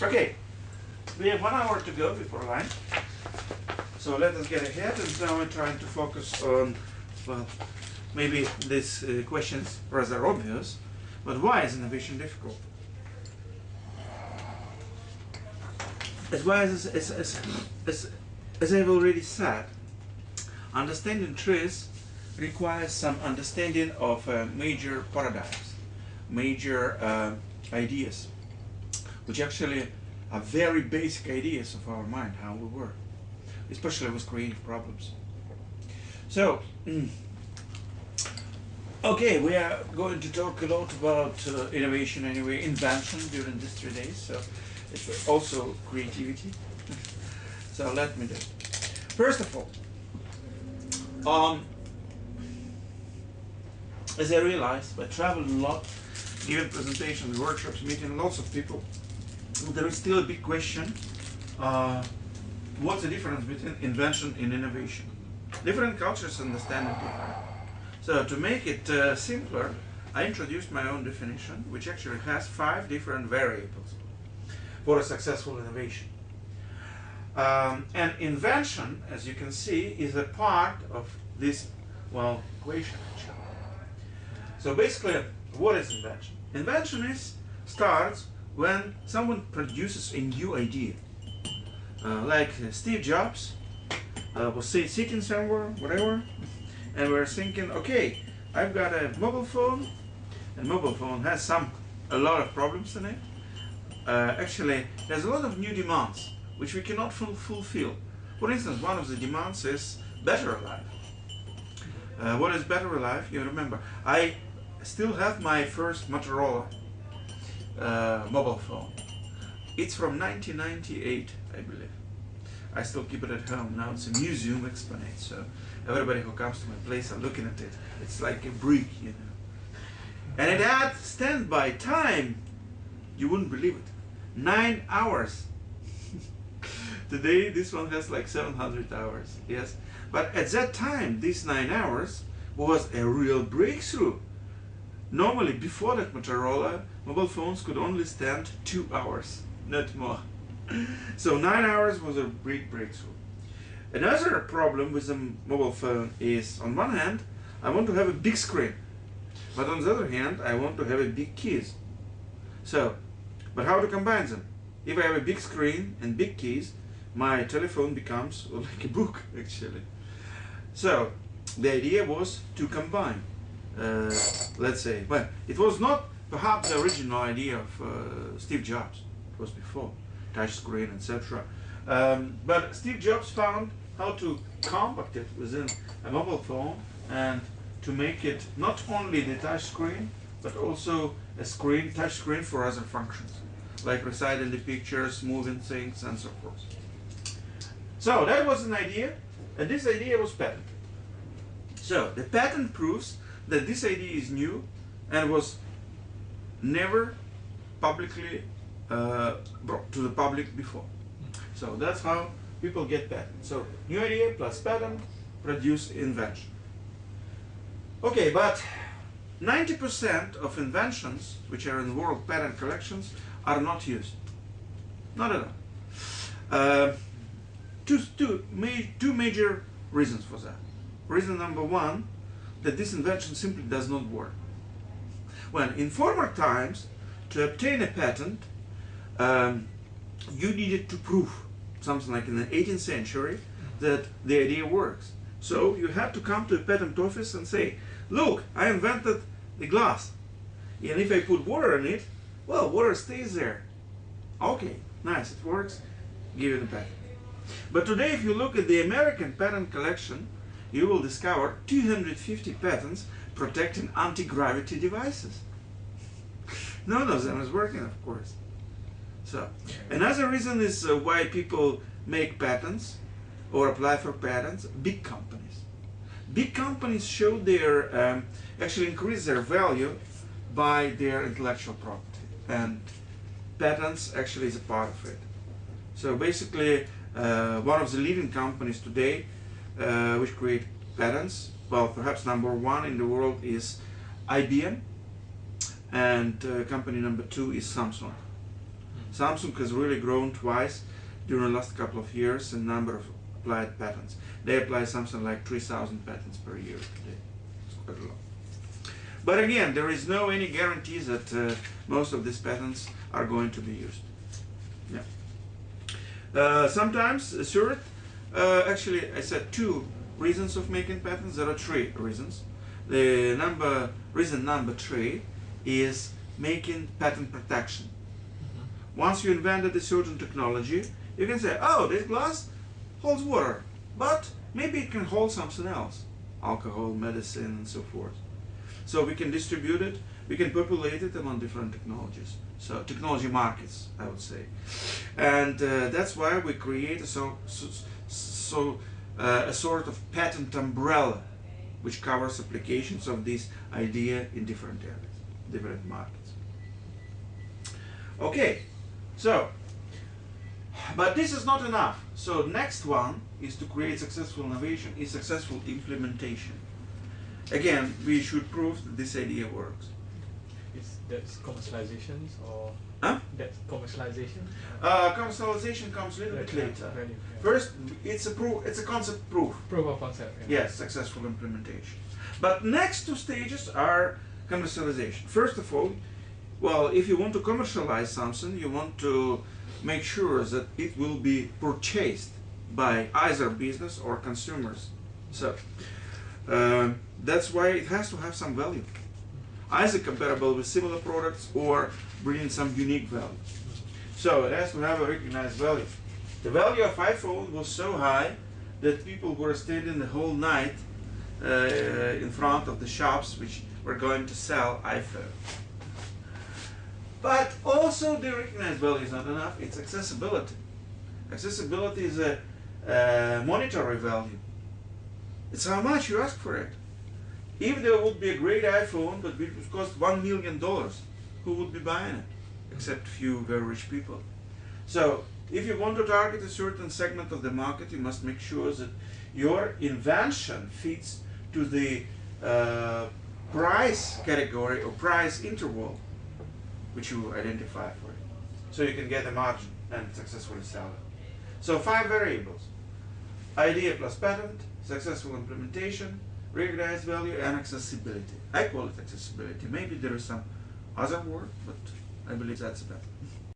Okay, we have 1 hour to go before lunch. So let us get ahead, and now I'm trying to focus on, well, maybe this question is rather obvious, but why is innovation difficult? As I've already said, understanding truth requires some understanding of major paradigms, major ideas, which actually are very basic ideas of our mind, how we work, especially with creative problems. So, okay, we are going to talk a lot about innovation anyway, invention during these 3 days, so it's also creativity. So let me do it. First of all, as I realized by traveling a lot, giving presentations, workshops, meeting lots of people, there is still a big question, what's the difference between invention and innovation? Different cultures understand it differently. So to make it simpler, I introduced my own definition, which actually has 5 different variables for a successful innovation. And invention, as you can see, is a part of this, well, equation actually. So basically, what is invention? Invention starts when someone produces a new idea. Like Steve Jobs was sitting somewhere, whatever, and we're thinking, okay, I've got a mobile phone, and mobile phone has a lot of problems in it. Actually, there's a lot of new demands which we cannot fulfill. For instance, one of the demands is battery life. What is battery life? You remember, I still have my first Motorola mobile phone. It's from 1998, I believe. I still keep it at home. Now it's a museum exponent, so everybody who comes to my place are looking at it. It's like a brick, you know. And it had standby time, you wouldn't believe it, 9 hours. Today this one has like 700 hours, yes. But at that time, these 9 hours was a real breakthrough. Normally, before that Motorola, mobile phones could only stand 2 hours, not more. So 9 hours was a big breakthrough. Another problem with the mobile phone is, on one hand, I want to have a big screen, but on the other hand, I want to have a big keys. So, but how to combine them? If I have a big screen and big keys, my telephone becomes like a book, actually. So, the idea was to combine. Let's say, well, it was not perhaps the original idea of Steve Jobs. It was before, touch screen, etc. But Steve Jobs found how to compact it within a mobile phone and to make it not only the touch screen, but also a touch screen for other functions, like reciting the pictures, moving things, and so forth. So that was an idea, and this idea was patented. So the patent proves that this idea is new and was never publicly brought to the public before. So that's how people get patents. So new idea plus patent produce invention. Okay, but 90% of inventions which are in world patent collections are not used. Not at all. Two major reasons for that. Reason number one, that this invention simply does not work. When in former times, to obtain a patent, you needed to prove, something like in the 18th century, that the idea works. So you had to come to a patent office and say, look, I invented the glass. And if I put water in it, well, water stays there. Okay, nice, it works, give you the patent. But today, if you look at the American patent collection, you will discover 250 patents protecting anti-gravity devices. None of them is working, of course. So, another reason is why people make patents or apply for patents, big companies. Big companies show their, actually increase their value by their intellectual property. And patents actually is a part of it. So basically, one of the leading companies today which create patents, well, perhaps number 1 in the world is IBM, and company number 2 is Samsung. Samsung has really grown twice during the last couple of years in number of applied patents. They apply something like 3,000 patents per year today. It's quite a lot. But again, there is no any guarantees that most of these patents are going to be used. Yeah. Sometimes, third, actually I said 2 reasons of making patents. There are 3 reasons. The reason number 3 is making patent protection. Once you invented a certain technology, you can say, oh, this glass holds water, but maybe it can hold something else, alcohol, medicine, and so forth. So we can distribute it, we can populate it among different technologies. So technology markets, I would say. And that's why we create a sort of patent umbrella which covers applications of this idea in different areas, different markets. Okay, so, but this is not enough. So next one is to create successful innovation, is successful implementation. Again, we should prove that this idea works. That's commercializations or huh? That's commercialization? Commercialization comes a little bit later. First, it's a concept proof. Proof of concept. Yeah. Yes, successful implementation. But next 2 stages are commercialization. First of all, well, if you want to commercialize something, you want to make sure that it will be purchased by either business or consumers. So that's why it has to have some value, either comparable with similar products or bringing some unique value. So it has to have a recognized value. The value of iPhone was so high that people were standing the whole night in front of the shops which were going to sell iPhone. But also the recognized value is not enough, it's accessibility. Accessibility is a monetary value. It's how much you ask for it. If there would be a great iPhone, but it would cost $1 million, who would be buying it? Except few very rich people. So, if you want to target a certain segment of the market, you must make sure that your invention fits to the price category or price interval which you identify for it. So you can get a margin and successfully sell it. So 5 variables. Idea plus patent, successful implementation, recognized value, and accessibility. I call it accessibility. Maybe there is some other word, but I believe that's better.